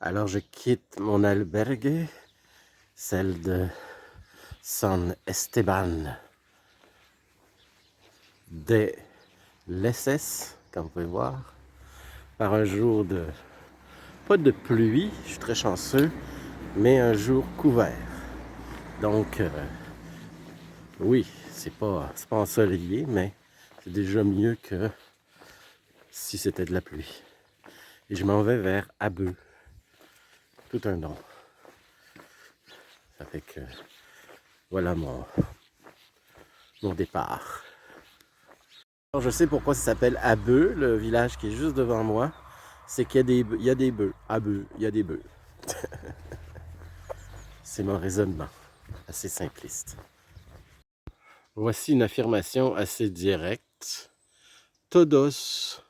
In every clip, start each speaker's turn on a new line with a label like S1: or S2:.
S1: Alors je quitte mon albergue, celle de San Esteban de l'Esses, comme vous pouvez voir, par un jour de, pas de pluie, je suis très chanceux, mais un jour couvert. Donc, oui, c'est pas ensoleillé, mais c'est déjà mieux que si c'était de la pluie. Et je m'en vais vers Abeu, tout un nom. Ça fait que voilà mon départ. Alors, je sais pourquoi ça s'appelle Abeu, le village qui est juste devant moi. C'est qu'il y a des bœufs. Abeu, il y a des bœufs. C'est mon raisonnement, assez simpliste. Voici une affirmation assez directe. Todos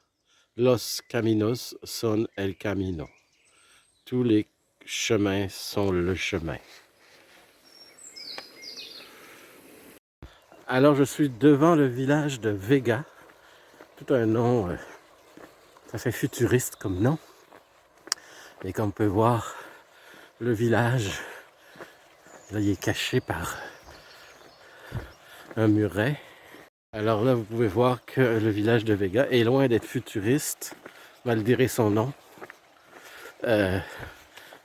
S1: los caminos son el camino. Tous les chemins sont le chemin. Alors je suis devant le village de Vega. Tout un nom, ça fait futuriste comme nom. Et comme on peut voir, le village, là il est caché par un muret. Alors là vous pouvez voir que le village de Vega est loin d'être futuriste, malgré son nom.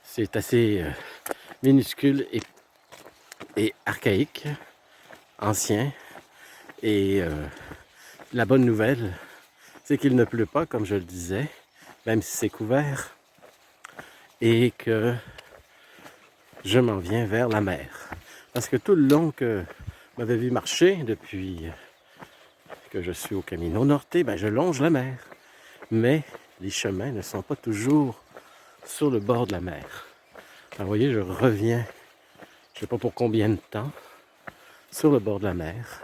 S1: C'est assez minuscule et archaïque, ancien. Et la bonne nouvelle, c'est qu'il ne pleut pas, comme je le disais, même si c'est couvert, et que je m'en viens vers la mer. Parce que tout le long que vous m'avez vu marcher, depuis que je suis au Camino Norte, ben je longe la mer. Mais les chemins ne sont pas toujours sur le bord de la mer. Alors, vous voyez, je reviens, je ne sais pas pour combien de temps, sur le bord de la mer.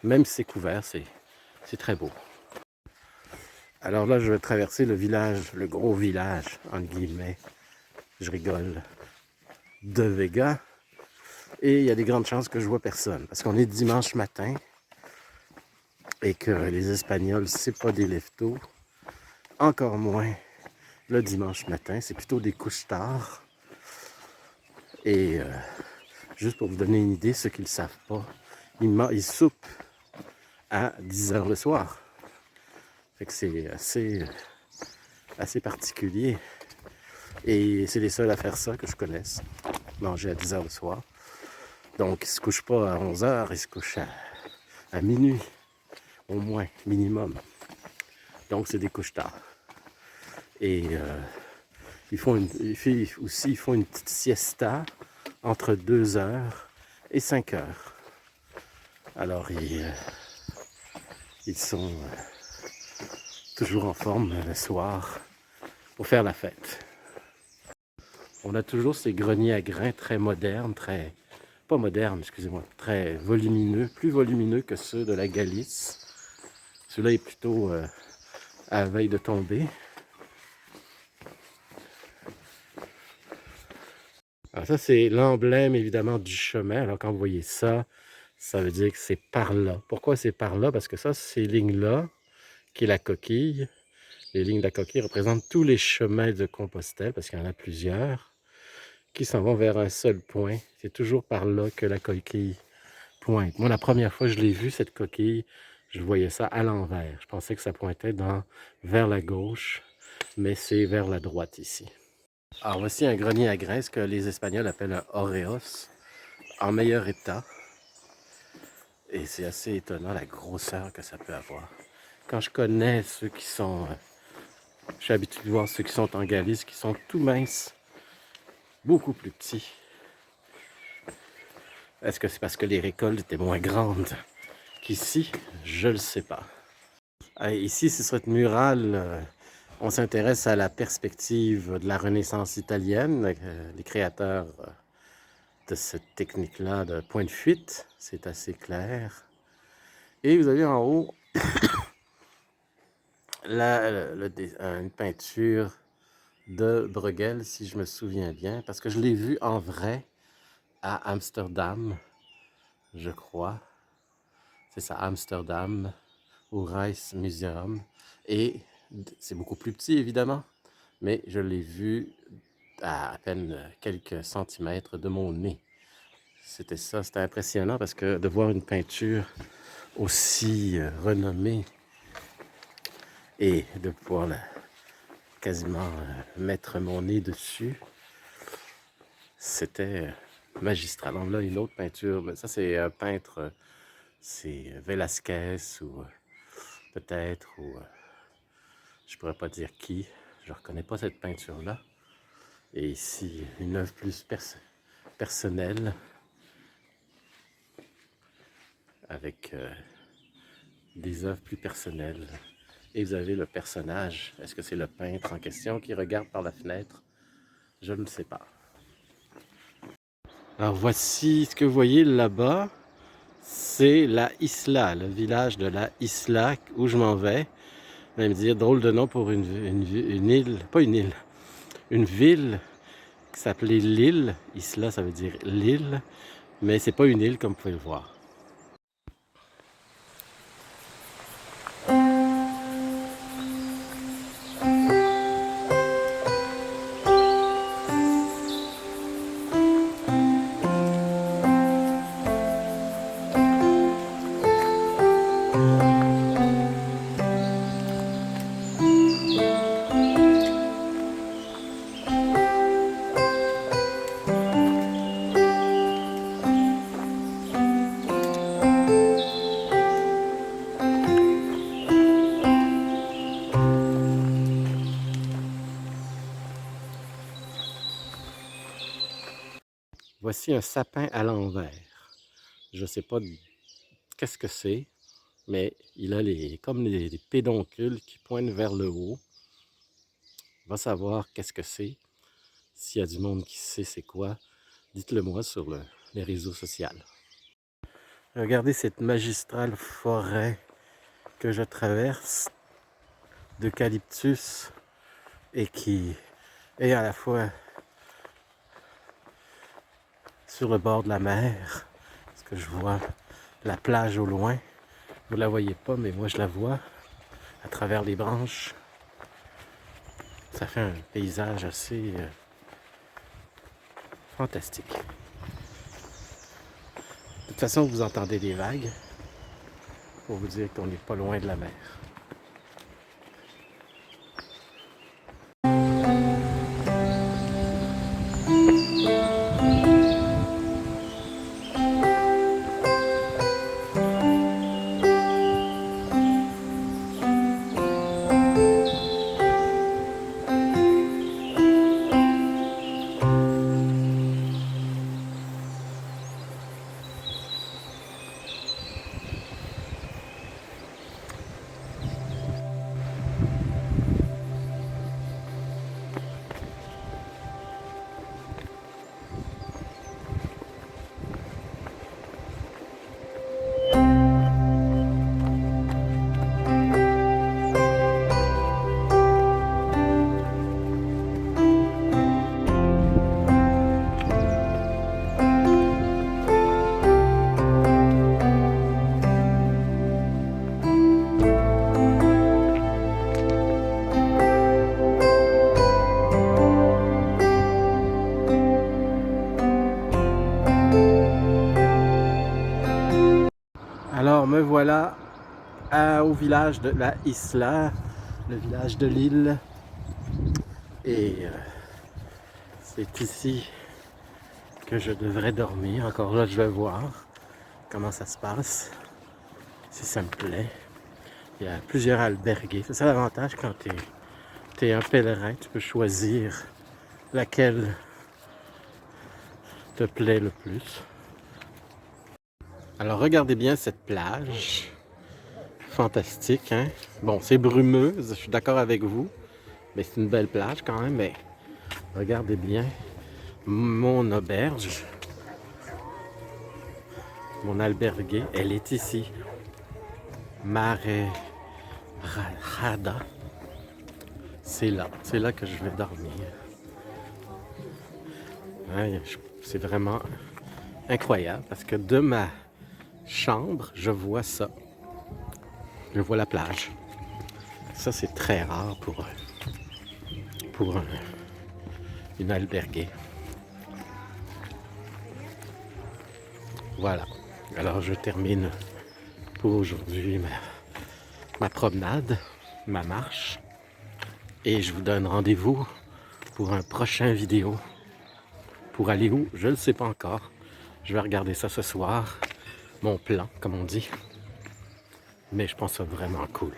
S1: Même si c'est couvert, c'est très beau. Alors là, je vais traverser le village, le gros village, entre guillemets, je rigole, de Vega. Et il y a des grandes chances que je vois personne. Parce qu'on est dimanche matin et que les Espagnols, c'est pas des lève-tôt. Encore moins le dimanche matin, c'est plutôt des couches tard. Et juste pour vous donner une idée, ceux qui ne le savent pas, ils soupent à 10h le soir. Fait que c'est assez particulier. Et c'est les seuls à faire ça que je connaisse, manger à 10h le soir. Donc ils ne se couchent pas à 11h, ils se couchent à minuit, au moins, minimum. Donc c'est des couches tard. Et ils font une petite siesta entre 2h et 5h. Alors ils sont toujours en forme le soir pour faire la fête. On a toujours ces greniers à grains très modernes, pas modernes, excusez-moi, très volumineux, plus volumineux que ceux de la Galice. Celui-là est plutôt à la veille de tomber. Alors ça, c'est l'emblème évidemment du chemin. Alors quand vous voyez ça, ça veut dire que c'est par là. Pourquoi c'est par là? Parce que ça, ces lignes-là, qui est la coquille, les lignes de la coquille représentent tous les chemins de Compostelle, parce qu'il y en a plusieurs, qui s'en vont vers un seul point. C'est toujours par là que la coquille pointe. Moi, la première fois que je l'ai vue, cette coquille, je voyais ça à l'envers. Je pensais que ça pointait vers la gauche, mais c'est vers la droite ici. Alors voici un grenier à grains, ce que les Espagnols appellent un oreos, en meilleur état. Et c'est assez étonnant la grosseur que ça peut avoir. Quand je connais ceux qui sont... je suis habitué de voir ceux qui sont en Galice, qui sont tout minces, beaucoup plus petits. Est-ce que c'est parce que les récoltes étaient moins grandes qu'ici? Je ne le sais pas. Ici, c'est cette murale, on s'intéresse à la perspective de la Renaissance italienne, les créateurs de cette technique-là de point de fuite, c'est assez clair. Et vous avez en haut une peinture de Bruegel, si je me souviens bien, parce que je l'ai vu en vrai à Amsterdam, je crois. C'est ça, Amsterdam, au Rijksmuseum. Et c'est beaucoup plus petit, évidemment, mais je l'ai vu à peine quelques centimètres de mon nez. C'était ça, c'était impressionnant parce que de voir une peinture aussi renommée et de pouvoir quasiment mettre mon nez dessus, c'était magistral. Donc là, une autre peinture, mais ça c'est un peintre, c'est Velázquez ou peut-être, ou je pourrais pas dire qui, je reconnais pas cette peinture-là. Et ici, une œuvre plus personnelle, avec des œuvres plus personnelles. Et vous avez le personnage. Est-ce que c'est le peintre en question qui regarde par la fenêtre? Je ne sais pas. Alors voici ce que vous voyez là-bas. C'est la Isla, le village de la Isla où je m'en vais. Vous allez me dire, drôle de nom pour une île, pas une île, une ville qui s'appelait l'île. Isla, ça veut dire l'île, mais c'est pas une île comme vous pouvez le voir. Voici un sapin à l'envers. Je ne sais pas qu'est-ce que c'est, mais il a comme les pédoncules qui pointent vers le haut. On va savoir qu'est-ce que c'est. S'il y a du monde qui sait c'est quoi, dites-le moi sur les réseaux sociaux. Regardez cette magistrale forêt que je traverse d'eucalyptus et qui est à la fois sur le bord de la mer, parce que je vois la plage au loin. Vous la voyez pas, mais moi je la vois à travers les branches. Ça fait un paysage assez fantastique. De toute façon, vous entendez des vagues pour vous dire qu'on n'est pas loin de la mer. Alors me voilà au village de la Isla, le village de l'île. Et c'est ici que je devrais dormir. Encore là, je vais voir comment ça se passe, si ça me plaît. Il y a plusieurs albergues. C'est ça l'avantage quand tu es un pèlerin, tu peux choisir laquelle te plaît le plus. Alors regardez bien cette plage. Fantastique, hein? Bon, c'est brumeuse, je suis d'accord avec vous. Mais c'est une belle plage quand même. Mais regardez bien mon auberge. Mon albergue, elle est ici. Mare Rada. C'est là que je vais dormir. Hein, c'est vraiment incroyable parce que de ma chambre, je vois ça. Je vois la plage. Ça, c'est très rare pour une albergue. Voilà. Alors je termine pour aujourd'hui ma promenade, ma marche. Et je vous donne rendez-vous pour un prochain vidéo. Pour aller où? Je ne le sais pas encore. Je vais regarder ça ce soir. Mon plan, comme on dit. Mais je pense que c'est vraiment cool.